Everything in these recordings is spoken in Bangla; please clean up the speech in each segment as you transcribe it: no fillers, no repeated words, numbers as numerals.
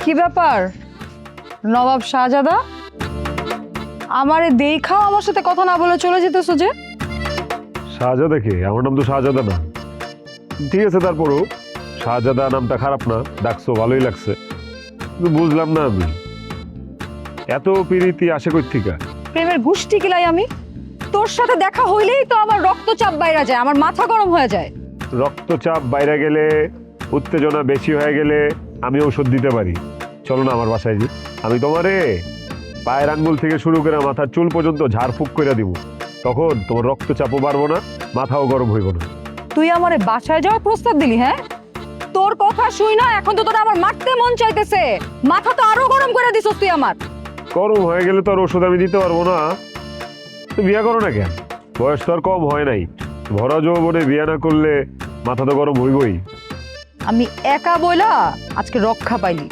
কি ব্যাপার নবাব শাহজাদা, আমারে দেখাও আমার সাথে কথা না বলে চলে যেতেছো যে? শাহজাদা কে? আমার নাম তো শাহজাদা না। ঠিক আছে, তারপরও শাহজাদা নামটা খারাপ না, ডাকছো ভালোই লাগছে। কিন্তু বুঝলাম না আমি, এত প্রীতি আসে কই থেকে? প্রেমের গুষ্টি কিলাই আমি? তোর সাথে দেখা হইলেই তো আমার রক্তচাপ বাইরে যায়, আমার মাথা গরম হয়ে যায়। রক্তচাপ বাইরে গেলে, উত্তেজনা বেশি হয়ে গেলে আমি ঔষধ দিতে পারি। চলো না আমার বাসায় যে, আমি তোমারে পায়ের আঙ্গুল থেকে শুরু করে মাথার চুল পর্যন্ত ঝাড়ফুঁক করে দিব। তখন তোমার রক্তচাপও বাড়বো না, মাথাও গরম হইব না। তুই আমারে বাসায় যাওয়ার প্রস্তাব দিলি? হ্যাঁ, তোর কথা শুই না এখন তো তোর আমার মারতে মন চাইতেছে। মাথা তো আরো গরম করে দিছস তুই আমার। গরম হয়ে গেলে তো আর ওষুধ আমি দিতে পারবো না। তো বিয়ে করো না কেন? বয়স তো আর কম হয় নাই। ভরা যৌবনে বিয়ে না করলে মাথা তো গরম হইবই। আমি একা বইলা আজকে রক্ষা পাইলি।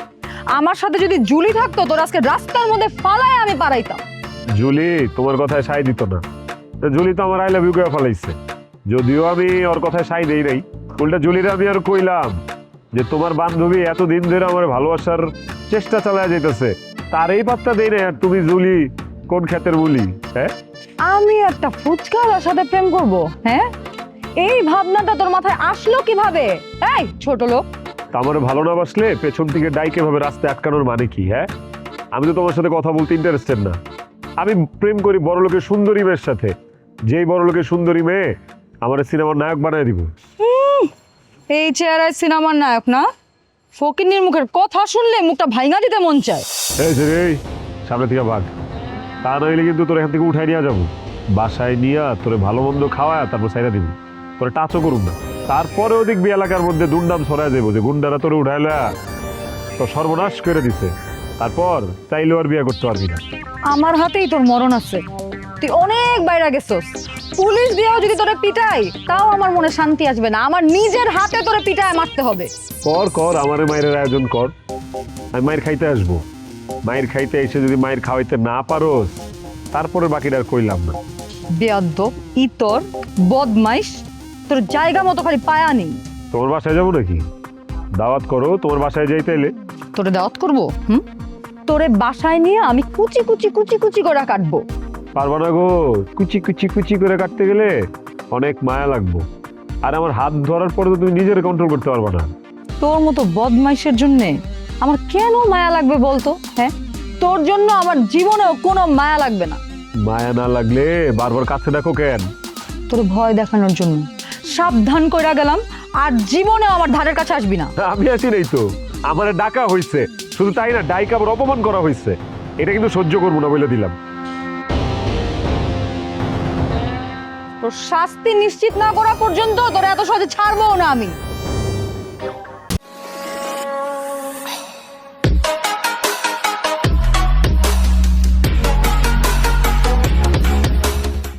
আমার সাথে যদি জুলি থাকতো তোর আজকে রাস্তার মধ্যে ফালায় আমি পারাইতাম। জুলি তোমার কথায় সাই দিত না। তো জুলি তো আমার আই লাভ ইউ করে ফেলাইছে। যদিও আমি ওর কথায় সাই দেই নাই, উল্টা জুলির আমি আর কইলাম যে তোমার বান্ধবী এতদিন ধরে আমার ভালোবাসার চেষ্টা চালায় যাইতেছে, তার এই পাত্তা দেই না। আর তুমি জুলি কোন ক্ষেতের বুলি? হ্যাঁ, আমি একটা ফুচকাওয়ালার সাথে প্রেম করব? হ্যাঁ, এই ভাবনাটা তোর মাথায় আসলো কিভাবে? এই ছোট লোক, তা আমার ভালো না বাসলে পেছন থেকে ডাইকে ভাবে রাস্তায় আটকানোর মানে কি? হ্যাঁ, আমি তো তোমার সাথে কথা বলতে ইন্টারেস্টেড না। আমি প্রেম করি বড় লোকের সুন্দরী মেয়ের সাথে। যেই বড় লোকের সুন্দরী মেয়ে আমার সিনেমার নায়ক বানায় দিব। এই চেহারায় সিনেমার নায়ক না? ফকিন্নির মুখের কথা শুনলে মুখটা ভাঙা দিতে মন চায়। এই যে রে, সামনে থেকে ভাগ। তা নইলে কিন্তু তোর এখান থেকে উঠাই নিয়ে যাবো, বাসায় নিয়ে তোরে ভালো মন্দ খাওয়ায় তারপর সাইরা দিব। তোরে টাচও করুন না, তারপরে ওদিক এলাকার মধ্যে দুর্নাম ছড়ায় দেবো যে গুন্ডারা তোরে উঠাইলা তো সর্বনাশ করে দিছে। তারপর চাইলেও আর বিয়ে করতে পারবি না। আমার হাতেই তোর মরণ আছে। তুই অনেক বাইরে গেছস। পুলিশ দিয়েও যদি তোরে পিটাই তাও আমার মনে শান্তি আসবে না। আমার নিজের হাতে তোরে পিটায় মারতে হবে। কর কর, আমারে মায়ের আয়োজন কর, আমি মায়ের খাইতে আসবো। মায়ের খাইতে এসে যদি মায়ের খাওয়াইতে না পারোস, তারপরে বাকিটা আর কইলাম না। বেয়াদ্দপ, ইতর, বদমাইশ, তোর জায়গা মতো খালি পায়া নেই। তোমার বাসায় যাবো নাকি? দাওয়াত করো, তোমার বাসায় যাইতে এলে। তোরে দাওয়াত করবো? তোরে বাসায় নিয়ে আমি কুচি কুচি কুচি কুচি করে কাটবো। পারবা না গো, কুচি কুচি কুচি করে কাটতে গেলে অনেক মায়া লাগবো। আর আমার হাত ধরার পরে তো তুমি নিজের কন্ট্রোল করতে পারবা না। তোর মতো বদমাইশের জন্যে আমার কেন মায়া লাগবে বলতো? হ্যাঁ, তোর জন্য আমার জীবনেও কোনো মায়া লাগবে না। মায়া না লাগলে বারবার কাছে দেখো কেন? তোর ভয় দেখানোর জন্য। সাবধান কইরা গেলাম, আর জীবনেও আমার ধারের কাছে আসবি না। আমি আসি নাই তো, আমার ডাকা হয়েছে। শুধু তাই না, ডাইকা আবার অপমান করা হয়েছে। এটা কিন্তু সহ্য করবো না বলে দিলাম। তোর শাস্তি নিশ্চিত না করা পর্যন্ত তোর এত সহজে ছাড়বো না আমি।